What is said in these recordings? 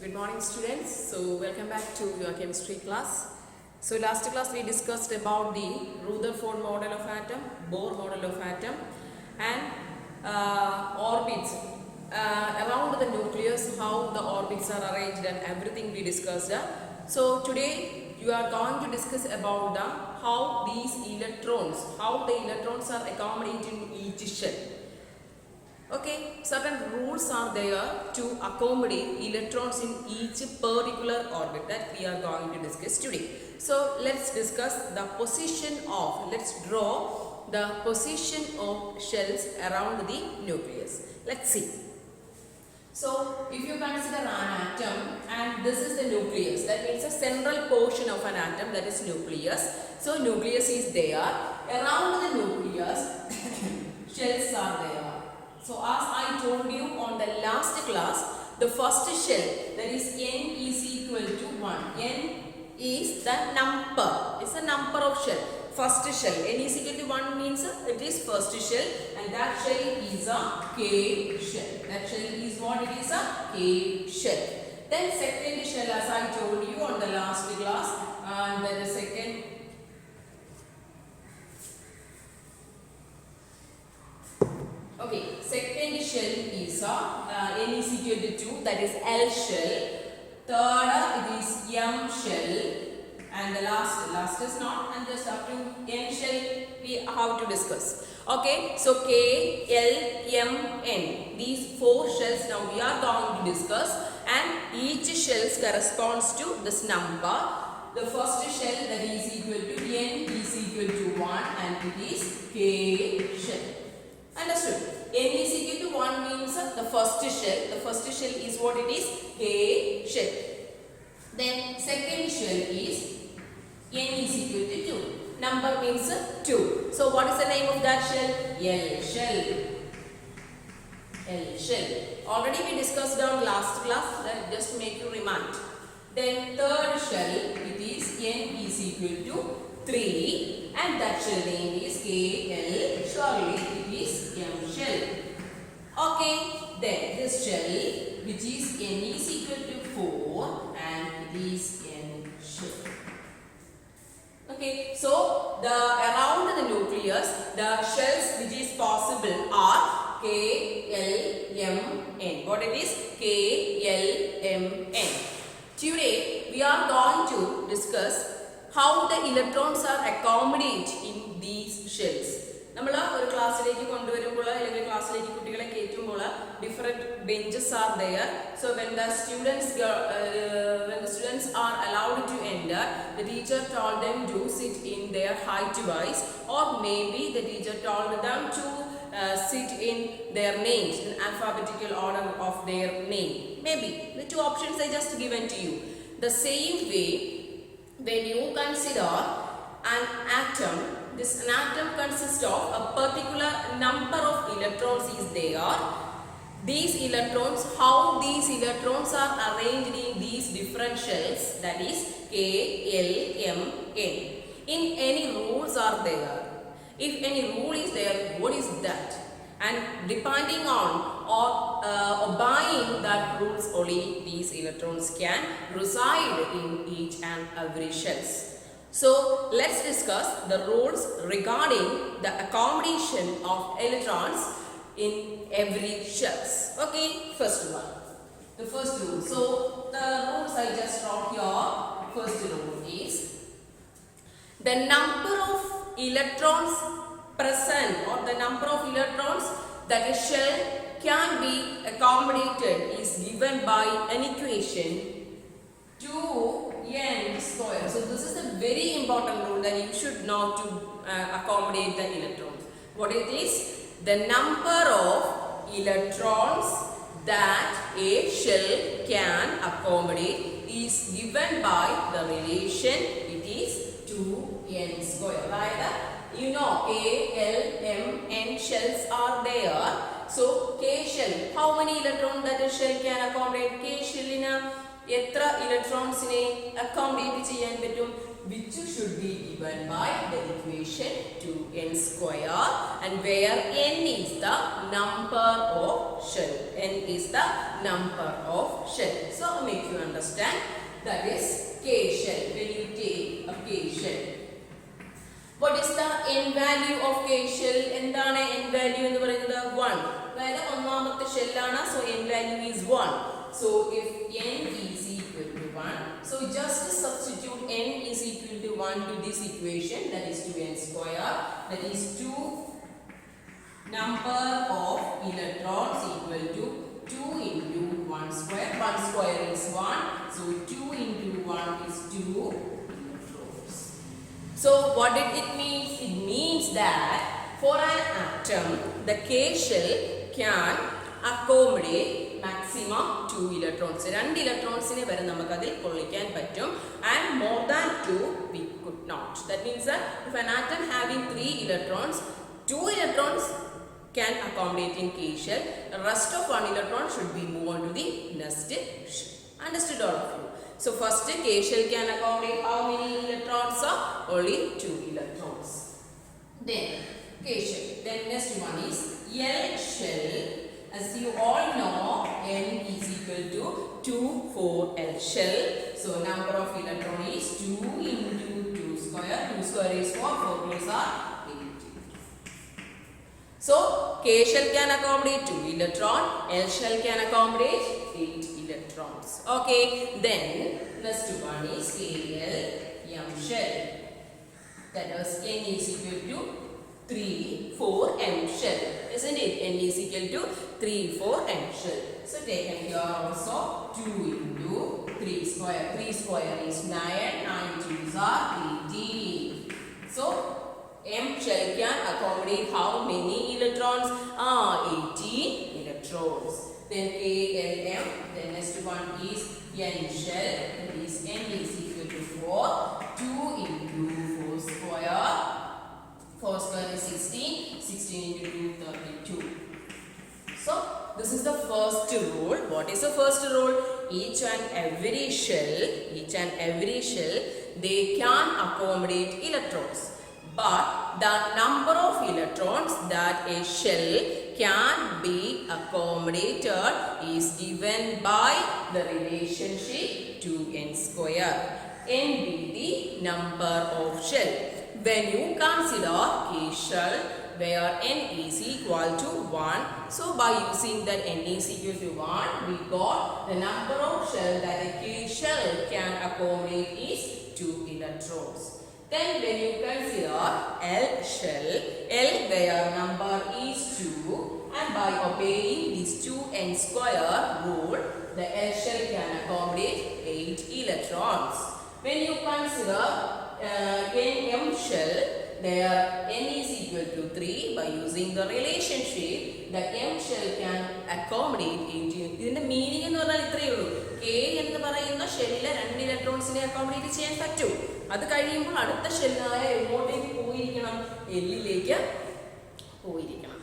Good morning, students. So welcome back to your chemistry class. So last class we discussed about the Rutherford model of atom, Bohr model of atom, and orbits around the nucleus, how the orbits are arranged and everything we discussed. So today you are going to discuss about how the electrons are accommodated in each shell. Okay, certain rules are there to accommodate electrons in each particular orbit that we are going to discuss today. So let's discuss the let's draw the position of shells around the nucleus. Let's see. So if you consider an atom and this is the nucleus, that means the central portion of an atom, that is nucleus. So nucleus is there. Around the nucleus, shells are there. So as I told you on the last class, the first shell, that is n is equal to 1. N is the number. It's the number of shell. First shell. N is equal to 1 means it is first shell, and that shell is a K shell. That shell is what? It is a K shell. Then second shell, as I told you on the last class, and then the second shell is N is equal to 2, that is L shell. Third, it is M shell. And the last is not, and just up to N shell we have to discuss. Okay, so K, L, M, N. These four shells now we are going to discuss, and each shell corresponds to this number. The first shell, that is equal to N is equal to 1, and it is K shell. Understood? N is equal to 1 means the first shell. The first shell is what it is? K shell. Then second shell is N is equal to 2. Number means 2. So what is the name of that shell? L shell. L shell. Already we discussed on last class. That just make you remind. Then third shell, it is N is equal to 3, and that shell name is KL. Surely it is M shell. Okay, then this shell, which is N is equal to 4, and it is N shell. Okay, so around the nucleus, the shells which is possible are K, L, M, N. What it is? K, L, M, N. Today we are going to discuss how the electrons are accommodated in these shells. നമ്മൾ ഒരു ക്ലാസ്സിലേക്ക് കൊണ്ടുവരുമ്പോൾ അല്ലെങ്കിൽ ക്ലാസ്സിലേക്ക് കുട്ടികളെ കയറ്റുമ്പോൾ different benches are there. So when the students are allowed to enter, the teacher told them to sit in their height wise, or maybe the teacher told them to sit in their names, in alphabetical order of their name. Maybe the two options I just given to you. The same way, when you consider an atom, an atom consists of a particular number of electrons is there. These electrons, how these electrons are arranged in these different shells, that is K, L, M, N. In any rules are there. If any rule is there, what is that? And depending on or obeying that rules, only these electrons can reside in each and every shells. So let's discuss the rules regarding the accommodation of electrons in every shells. Okay, first one. The first rule. So the rules I just wrote here. First rule is the number of electrons present, or the number of electrons that a shell can be accommodated, is given by an equation 2n square. So this is a very important rule that you should know to accommodate the electrons. What it is? The number of electrons that a shell can accommodate is given by the relation, it is 2n square. Right? You know K, L, M, N shells are there. So K shell, how many electrons that a shell can accommodate? K shell in എത്ര ഇലക്ട്രോൺസിനെ accommodate ചെയ്യാൻ പറ്റും? which should be given by the equation 2n square, and where n is the number of shell. N is the number of shell. So make you understand, that is K shell. When you take a K shell, what is the n value of K shell? എന്താണ് n value എന്ന് പറയുന്നത്? 1. അതായത് ഒന്നാമത്തെ shell ആണ്. So n value is 1. So if n is equal to 1, so just substitute n is equal to 1 to this equation, that is 2n square, that is 2 number of electrons equal to 2 into 1 square. 1 square is 1, so 2 into 1 is 2 electrons. So what did it mean? It means that for an atom, the K shell can accommodate maximum 2 electrons. 2 electrons vare namakku adil kollikkan pattum, and more than 2 we could not. That means that if an atom having 3 electrons, 2 electrons can accommodate in K shell. The rest of 1 electron should be moved on to the next shell. Understood all of you? So first K shell can accommodate how many electrons? Only 2 electrons. Then K shell. Then next one is L shell. As you all know, n is equal to 2 for L shell. So number of electron is 2 into 2 square. 2 square is 4. 4 plus are 8. So K shell can accommodate 2 electron. L shell can accommodate 8 electrons. Okay. Then next one is KL M shell. That is n is equal to 3 for M shell, isn't it? N is equal to 3 for M shell. So taken here also 2 into 3 square. 3 square is 9. 9 twos are 18. So M shell can accommodate how many electrons? 18 electrons. Then KLM. The next one is N shell. That is n is equal to 4. 2 into 4 square. 4 square is 16. 16 into 2, 32. So this is the first rule. What is the first rule? Each and every shell, they can accommodate electrons. But the number of electrons that a shell can be accommodated is given by the relationship 2n square. N be the number of shell. When you consider K shell where n is equal to 1, so by using that n is equal to 1, we got the number of shell that a K shell can accommodate is 2 electrons. Then when you consider L shell, L where number is 2, and by obeying this 2n square rule, the L shell can accommodate 8 electrons. When you consider M shell, there n is equal to 3. By using the relationship, the M shell can accommodate 18. ഇതിന്റെ meaning എന്ന് പറഞ്ഞാൽ ഇത്രയേ ഉള്ളൂ. K എന്ന് പറയുന്ന ഷെല്ലിലെ 2 ഇലക്ട്രോൺസിനെ accommodate ചെയ്യാൻ പറ്റും. അത് കഴിയുമ്പോൾ അടുത്ത ഷെല്ലായ എങ്ങോട്ടേക്ക് പോയിരിക്കണം? എല്ലിലേക്ക് പോയിരിക്കണം.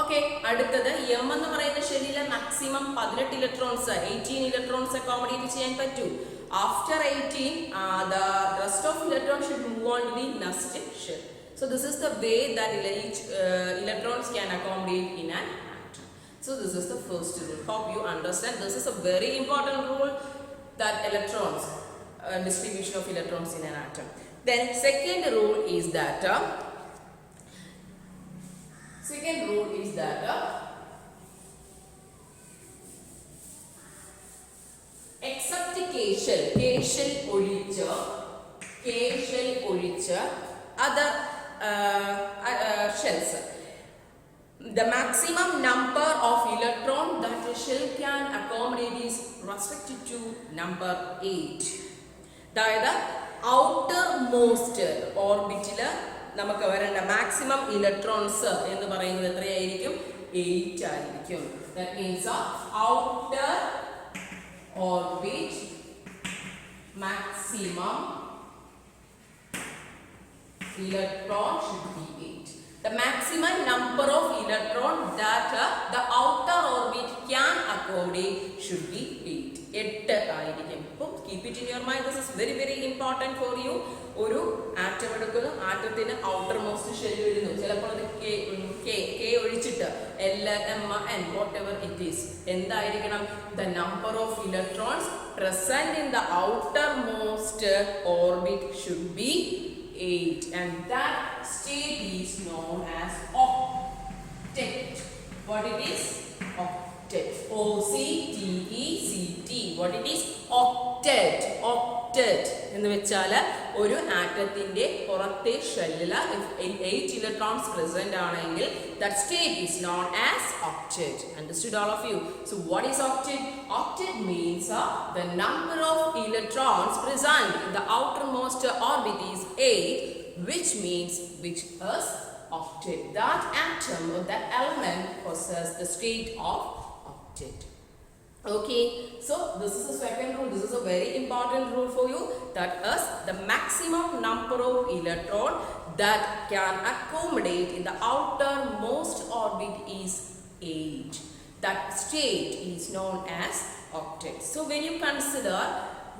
ഓക്കെ. അടുത്തത് M എന്ന് പറയുന്ന ഷെല്ലിലെ മാക്സിമം 18 ഇലക്ട്രോൺസ് 18 ഇലക്ട്രോൺസ് അക്കോമഡേറ്റ് ചെയ്യാൻ പറ്റും. After 18, the rest of electrons should move on to the next shell. So this is the way that each electrons can accommodate in an atom. So this is the first rule. Hope you understand. This is a very important rule, that electrons, distribution of electrons in an atom. Then second rule is that except K shell ഒഴിച്ച് other shells, the maximum number of electron that a shell can accommodate is restricted to number 8. അതായത് outermost orbital നമുക്ക് വരേണ്ട maximum electrons എന്ന് പറയുന്നത് എത്രയായിരിക്കും? 8 ആയിരിക്കും. That means outer orbit maximum electron should be 8. The maximum number of electrons that the outer orbit can accommodate should be 8. 8 ആയിരിക്കും. അപ്പോൾ keep it in your mind. This is very very important for you. ഒരു atom എടുക്കുന്നു, ആറ്റത്തിന് outer most shell വരുന്നു, ചിലപ്പോൾ അത് K ഒഴിച്ചിട്ട് L M N whatever it is എന്തായിരിക്കണം? The number of electrons present in the outermost orbit should be 8, and that state is known as octet. What it is? Octet. O-C-T-E-C-T. What it is? Octet. Octet എന്ന് വെച്ചാൽ ഒരു ആറ്റത്തിന്റെ പുറത്തെ ഷെല്ലിൽ 8 electrons present ആണെങ്കിൽ that state is known as octet. Understood all of you? So what is octet? Octet means the number of electrons present in the outermost orbit is 8, which is octet. That atom or that element possesses the state of octet. Okay, so this is the second rule. This is a very important rule for you, that is the maximum number of electron that can accommodate in the outermost orbit is 8. That state is known as octet. So when you consider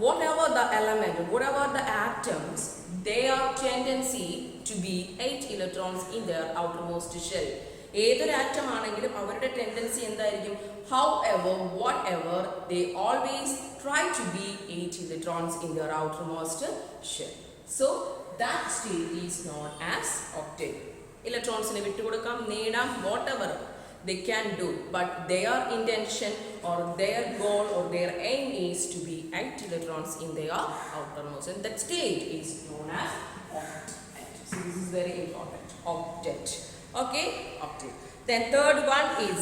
whatever the element, whatever the atoms, their tendency to be 8 electrons in their outermost shell. ഏതൊരു atom ആണെങ്കിലും അവരുടെ tendency എന്തായിരിക്കും? However, whatever, they always try to be 8 electrons in their outermost shell. So that state is known as octet. Electronsനെ വിട്ടുകൊടുക്കാം, നേടാം, whatever they can do, but their intention or their goal or their aim is to be 8 electrons in their outermost, and that state is known as octet. So this is very important, octet. Okay, octet. Then third one is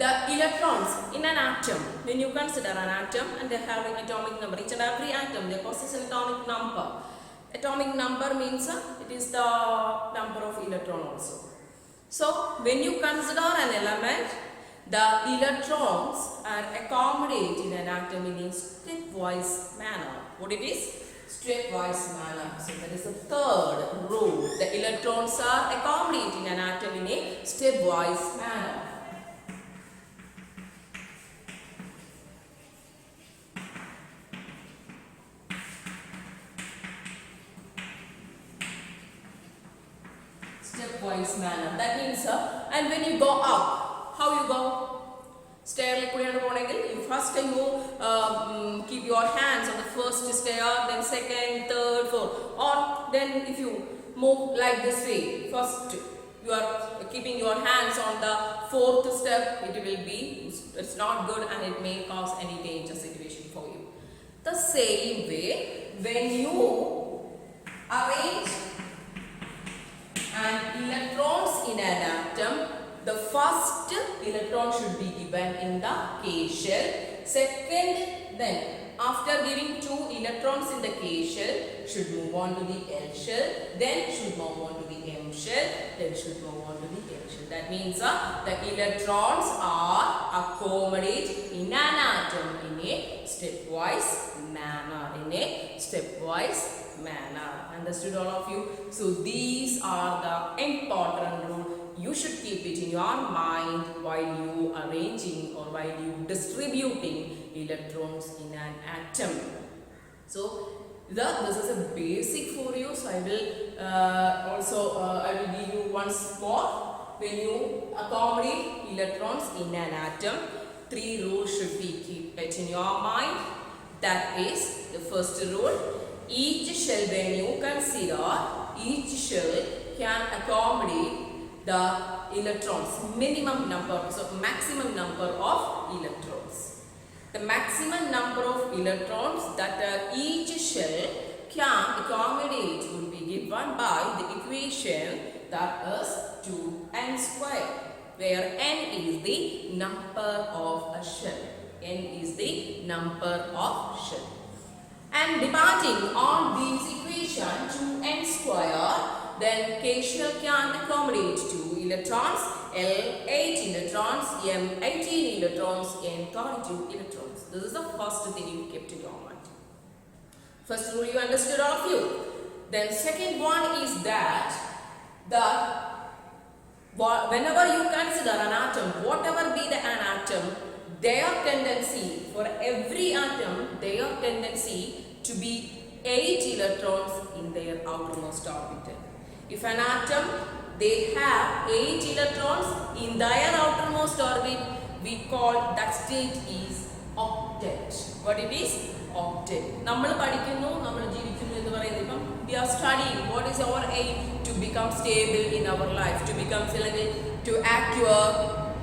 the electrons in an atom. When you consider an atom and they have an atomic number, each and every atom they possess an atomic number. Atomic number means it is the number of electron also. So when you consider an element, the electrons are accommodated in an atom in a stepwise manner. What it is? Stepwise manner. So that is the third rule. The electrons are accommodated in an atom in a stepwise manner. Stepwise manner. That means, and when you go up, how you go? Stair like you first you keep your hands on the first stair, then second, third, fourth, or then if you move like this way, first you are keeping your hands on the fourth step, it's not good and it may cause any dangerous situation for you. The same way, when you arrange and electrons in an atom, the first electron should be given in the K shell. Second, then after giving 2 electrons in the K shell, should move on to the L shell, then should move on to the M shell, then should move on to the N shell. That means the electrons are accommodated in an atom in a stepwise manner. Understood all of you? So these are the important rules. You should keep it in your mind while you arranging or while you distributing electrons in an atom. So this is a basic for you. So I will I will give you once more. When you accommodate electrons in an atom, 3 rules should be kept in your mind. That is the first rule. Each shell, when you consider, each shell can accommodate the electrons, minimum number, so maximum number of electrons. The maximum number of electrons that each shell can accommodate will be given by the equation that is 2n square, where n is the number of a shell. N is the number of shell. And depending on this equation 2n square, then K shell can accommodate 2 electrons, L 8 electrons, M 18 electrons, N 32 electrons. This is the first thing you kept in your mind. First rule you understood, all of you. Then second one is that that whenever you consider an atom, whatever be an atom, their tendency, for every atom, their tendency to be 8 electrons in their outermost orbital. If an atom, they have 8 electrons in their outermost orbit, we call that state is octet. What it is? Octet. We are studying what is our aim to become stable in our life, to become to acquire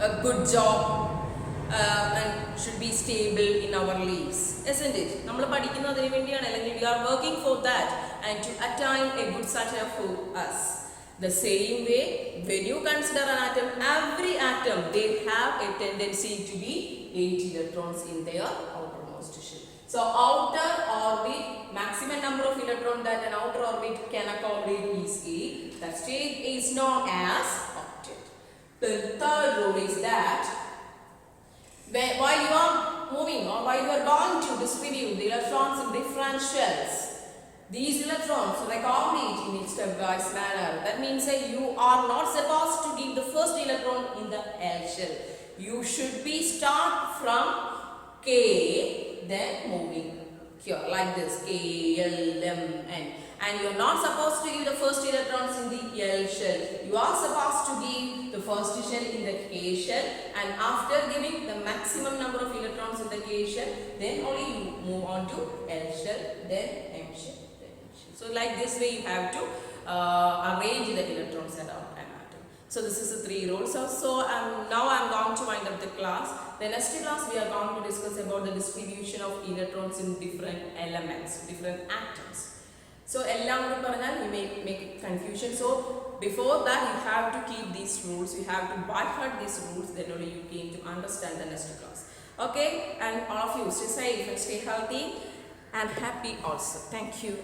a good job and should be stable in our lives, isn't it? We are working for that and to attain a good success for us. The same way, when you consider an atom, every atom, they have a tendency to be 8 electrons in their outermost shell. So outer orbit, maximum number of electrons that an outer orbit can accommodate is 8. That state is known as octet. The third rule is that while you are moving or while you are going to distribute the electrons in different shells, these electrons will accommodate in its stepwise manner. That means that you are not supposed to give the first electron in the L shell. You should be start from K, then moving here like this, K, L, M, N. And you are not supposed to give the first electrons in the L shell. You are supposed to give the first shell in the K shell, and after giving the maximum number of electrons in the K shell, then only you move on to L shell, then M shell. So like this way you have to arrange the electrons around an atom. So this is the 3 rules. So now I am going to wind up the class. The next class we are going to discuss about the distribution of electrons in different elements, different atoms. So we may make confusion. So before that you have to keep these rules. You have to by heart these rules. Then only you came to understand the next class. Okay, and all of you stay safe and stay healthy and happy also. Thank you.